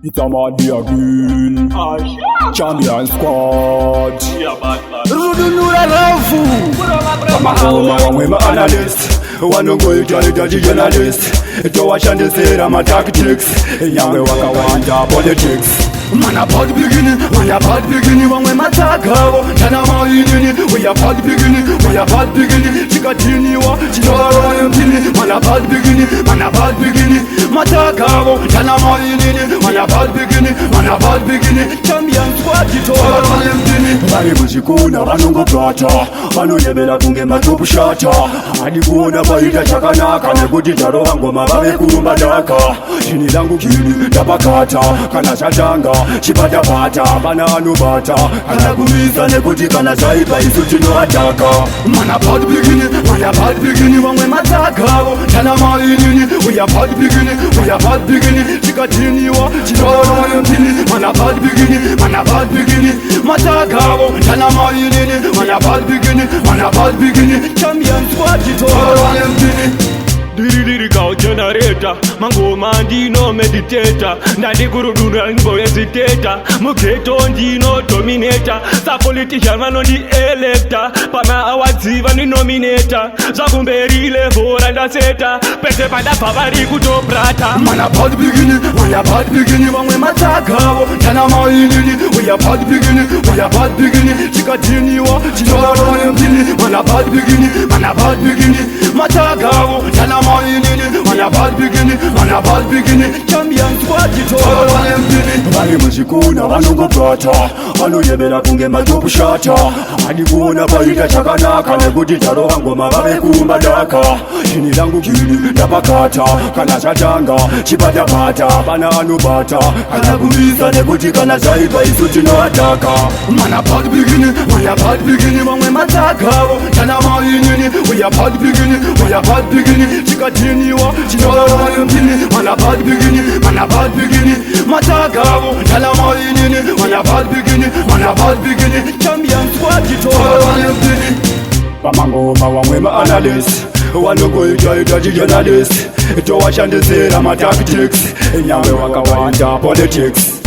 It's a mad day again. Champion squad. Rudunura Rafu. Pamahoma wamwema analyst. Wanogoitaji journalist. Towashandisera my tactics. Nyangwe wakawanja politics. Man a bad beginning, we a bad beginning. When we matakawo, tana maini. We a bad beginning, we a bad beginning. Chikatiniwa, chitoro ympini. Man a bad beginning, man a bad beginning. Matakawo, tana maini. Man a bad beginning, man a bad beginning. Champion squad, chitoro ympini. Bari mujikuna, vanongo prata. Vano yebela kunge matupu shata. Hadi kuona baita chakanaka. Nekutitaro wango mababe kurumba daka. Chini langu kili, tabakata. Kana chatanga chipata-pata, bana anubata anakumisa nekuti kana chaipa isu chinoataka. Man a bad beginning, man a bad beginning. Wamwe matakawo, tana maini. We a bad beginning, we a bad beginning. Chikatiniwa, chitoro ympini. Man a bad beginning, man a bad beginning. Matakawo, tana maini. Man a bad beginning, man a bad beginning. Champion squad, chitoro ympini. Diri kao generator, mangoma ndino meditator. Ndadi kurudura ngo hesitator. Mugeto ndino dominator. Sa politician vano ndi elector. Pana awadziva ni nominator. Zakumberi level andaseta. Pese pada pavari kutoprata. Man a bad beginning, we a bad beginning. Wamwe matakawo, tana maini. We a bad beginning, we a bad beginning. Chikatiniwa, chitoro ympini. Man a bad beginning, man a bad beginning. Matakawo, tana maini. Man a bad beginning, man a bad beginning. Champion squad, chitoro ympini. Bari mujikuna, vanongo prata. Vano yebela kunge matupu shata. Hadi kuona baita chakanaka. Nekutitaro wango mababe kurumba daka. Chini langu kili, tabakata. Kana chatanga, chipata-pata. Bana anubata anakumisa nekuti kana chaipa isu chinoataka. Man a bad beginning, we a bad beginning. Wamwe matakawo, tana maini. We a bad beginning, we a bad beginning. Chikatiniwa, chitoro ympini. Man a bad beginning, man a bad beginning. Matakawo, tana maini. Man a bad beginning, man a bad beginning. Champion squad, chitoro ympini. Pamangoma wamwema analyst. Wanogoitaji journalist. Towashandisera my tactics. Nyangwe wakawanja politics.